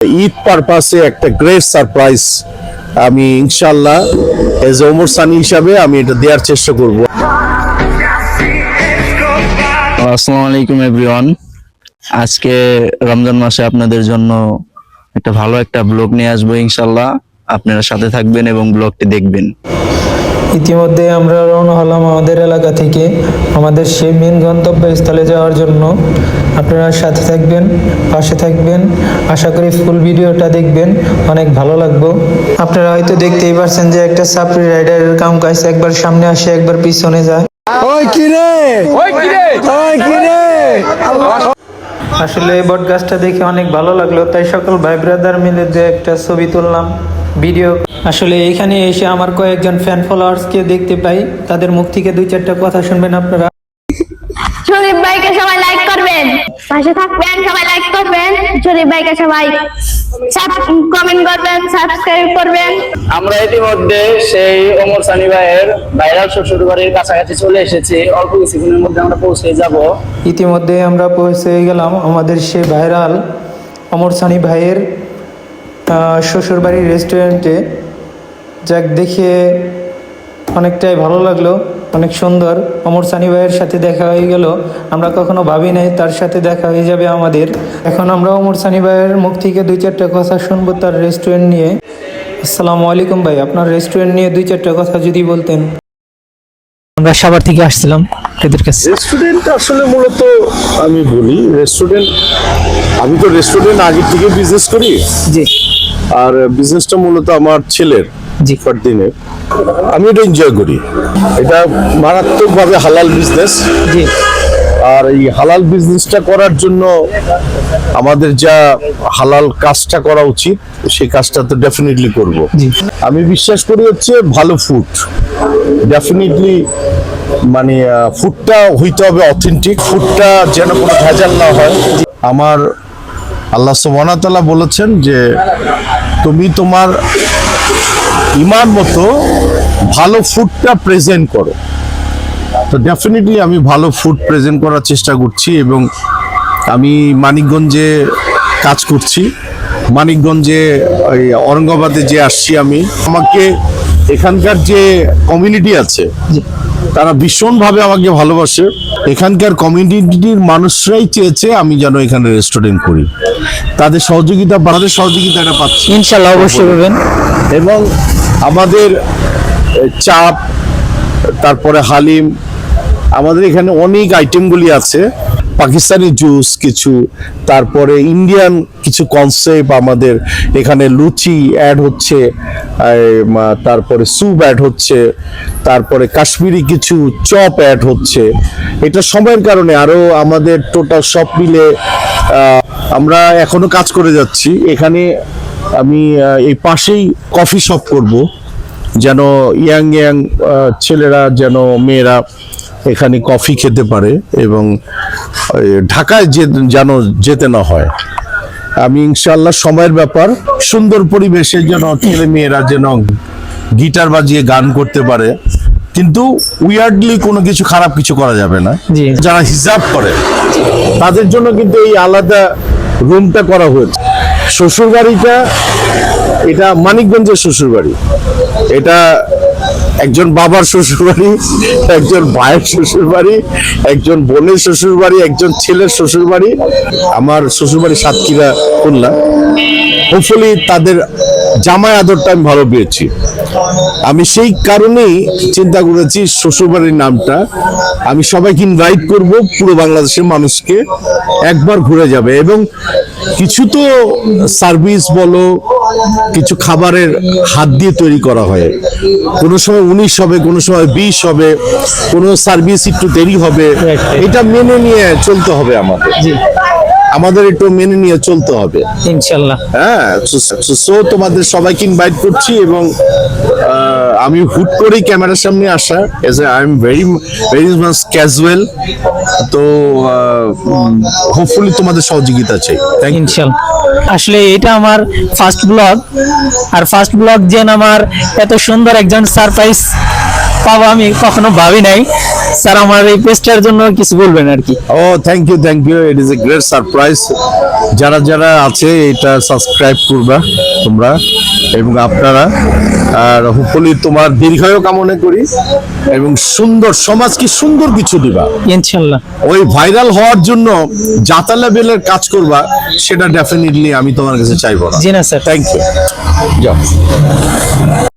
ঈদ পারপাসে একটা great surprise আমি ইনশাআল্লাহ এজ ওমর সানি হিসাবে আমি এটা দেওয়ার চেষ্টা করব। আসসালামু আলাইকুম এভরিওয়ান। আজকে রমজান মাসে আপনাদের জন্য একটা ভালো একটা ব্লগ নিয়ে আসবো ইনশাআল্লাহ। আপনারা সাথে থাকবেন এবং ব্লগটি দেখবেন। ইতিমধ্যে আমরা রওনা হলাম আমাদের এলাকা থেকে আমাদের সেই মেন গন্তব্যস্থলে যাওয়ার জন্য। আপনারা সাথে থাকবেন, পাশে থাকবেন। আশা করি ফুল ভিডিওটা দেখবেন, অনেক ভালো লাগবে। আপনারা হয়তো দেখতেই পারছেন যে একটা সাপ্রি রাইডারের কাম কাজ, একবার সামনে আসে একবার পিছনে যায়। আসলে এই বটগাছটা দেখে অনেক ভালো লাগলো, তাই সকল ভাই ব্রাদার মিলে যে একটা ছবি তুললাম ভিডিও। আসলে এখানে এসে আমার কয়েকজন ফ্যান ফলোয়ার্সকে দেখতে পাই, তাদের মুখ থেকে দুই চারটা কথা শুনবেন আপনারা। শরীফ ভাইকে সবাই লাইক করবেন, পাশে থাকবেন, সবাই লাইক করবেন। শরীফ ভাইকে সবাই কমেন্ট করবেন, সাবস্ক্রাইব করবেন। আমরা ইতিমধ্যে সেই ওমর সানি ভাইয়ের ভাইরাল শ্বশুর বাড়ির কাছাকাছি চলে এসেছি। অল্প কিছুক্ষণের মধ্যে আমরা পৌঁছে যাব। ইতিমধ্যে আমরা পৌঁছে গেলাম আমাদের সেই ভাইরাল ওমর সানি ভাইয়ের শ্বশুরবাড়ির রেস্টুরেন্টে। যাক, দেখে অনেকটাই ভালো লাগলো, অনেক সুন্দর। ওমর সানি ভাইয়ের সাথে দেখা হয়ে গেল, আমরা কখনো ভাবি নাই তার সাথে দেখা হয়ে যাবে আমাদের। এখন আমরা ওমর সানি ভাইয়ের মুখ থেকে দুই চারটা কথা শুনবো তার রেস্টুরেন্ট নিয়ে। আসসালামু আলাইকুম ভাই, আপনার রেস্টুরেন্ট নিয়ে দুই চারটা কথা যদি বলতেন। আমরা সাভার থেকে আসছিলাম এদের কাছে। রেস্টুরেন্ট আসলে মূলত আমি বলি আমি তো রেস্টুরেন্ট আগে থেকে বিজনেস করি। জি আর বিজনেসটা মূলত আমার ছেলের জি দিনে আমি এটা এনজয় করি। এটা মারাত্মকভাবে হালাল বিজনেস। জি আর এই হালাল বিজনেসটা করার জন্য আমাদের যা হালাল কাজটা করা উচিত সেই কাজটা তো ডেফিনেটলি করব। জি আমি বিশ্বাস করি হচ্ছে ভালো ফুড ডেফিনেটলি, মানে ফুডটা হইতে হবে অথেন্টিক, ফুডটা যেন কোনো ভেজাল না হয়। আমার আল্লাহ সুবহানাহু ওয়া তাআলা বলেছেন যে তুমি তোমার ইমান মতো ভালো ফুডটা প্রেজেন্ট করো। তো ডেফিনেটলি আমি ভালো ফুড প্রেজেন্ট করার চেষ্টা করছি এবং আমি মানিকগঞ্জে কাজ করছি। মানিকগঞ্জে ওই ঔরঙ্গাবাদে যে আসছি আমাকে এখানকার যে কমিউনিটি আছে তারা ভীষণভাবে আমাকে ভালোবাসে। এখানকার কমিউনিটির মানুষরাই চেয়েছে আমি যেন এখানে রেস্টুরেন্ট করি। তাদের সহযোগিতাটা পাচ্ছি ইনশাআল্লাহ, অবশ্যই পাবেন। এবং আমাদের চাপ, তারপরে হালিম, আমাদের এখানে অনেক আইটেমগুলি আছে। পাকিস্তানি জুস কিছু, তারপরে ইন্ডিয়ান কিছু কনসেপ্ট, আমাদের এখানে লুচি অ্যাড হচ্ছে, তারপরে স্যুপ অ্যাড হচ্ছে, তারপরে কাশ্মীরি কিছু চপ অ্যাড হচ্ছে। এটা সময়ের কারণে আরো আমাদের টোটাল সব মিলে আমরা এখনো কাজ করে যাচ্ছি। এখানে আমি এই পাশেই কফি শপ করব, যেন ইয়াং ছেলেরা যেন মেয়েরা এখানে কফি খেতে পারে এবং ঢাকায় যেন যেতে না হয়। আমি ইনশাআল্লাহ সময়ের ব্যাপার, সুন্দর পরিবেশে যেন ছেলে মেয়েরা যেন গিটার বাজিয়ে গান করতে পারে, কিন্তু উইয়ার্ডলি কোনো কিছু খারাপ কিছু করা যাবে না। যারা হিসাব করে তাদের জন্য কিন্তু এই আলাদা রুমটা করা হয়েছে। শ্বশুরবাড়িটা এটা মানিকগঞ্জের শ্বশুরবাড়ি, এটা একজন বাবার শ্বশুরবাড়ি, একজন ভাইয়ের শ্বশুরবাড়ি, একজন বোনের শ্বশুরবাড়ি, একজন ছেলের শ্বশুরবাড়ি। আমার শ্বশুরবাড়ি সাতক্ষীরা, খুলনা। হোপফুলি তাদের জামাই আদরটা আমি ভালো পেয়েছি। আমি সেই কারণেই চিন্তা করেছি শ্বশুরবাড়ির নামটা আমি সবাইকে ইনভাইট করব, পুরো বাংলাদেশের মানুষকে একবার ঘুরে যাবে। এবং কিছু তো সার্ভিস বলো, কিছু খাবারের হাত দিয়ে তৈরি করা হয়, কোনো সময় 19 হবে, কোনো সময় 20 হবে, কোনো সার্ভিস একটু দেরি হবে। এটা মেনে নিয়ে চলতে হবে আমাদের একটু মেনে নিয়ে চলতে হবে ইনশাআল্লাহ। হ্যাঁ, সো তোমাদের সবাইকে ইনভাইট করছি এবং আমি হুট করেই ক্যামেরার সামনে আসা, I am very much casual. তো হোপফুলি তোমাদের সহযোগিতা চাই। ইনশাআল্লাহ। আসলে এটা আমার ফার্স্ট ব্লগ, আর ফার্স্ট ব্লগ যেন আমার এত সুন্দর একজন সারপ্রাইজ পাবো আমি কখনো ভাবি নাই। স্যার আমার এই পেজটার জন্য কিছু বলবেন আর কি। Oh thank you, it is a great surprise. যারা যারা আছে এটা সাবস্ক্রাইব করবা তোমরা এবং আপনারা, আর হোপফুলি তোমার দীর্ঘায়ু কামনা করি এবং সুন্দর সমাজকে সুন্দর কিছু দিবা। ইনশাল্লাহ। ওই ভাইরাল হওয়ার জন্য জাতা লেভেলের কাজ করবা, সেটা ডেফিনেটলি আমি তোমার কাছে চাইবো না। জি না স্যার। Thank you. যাও।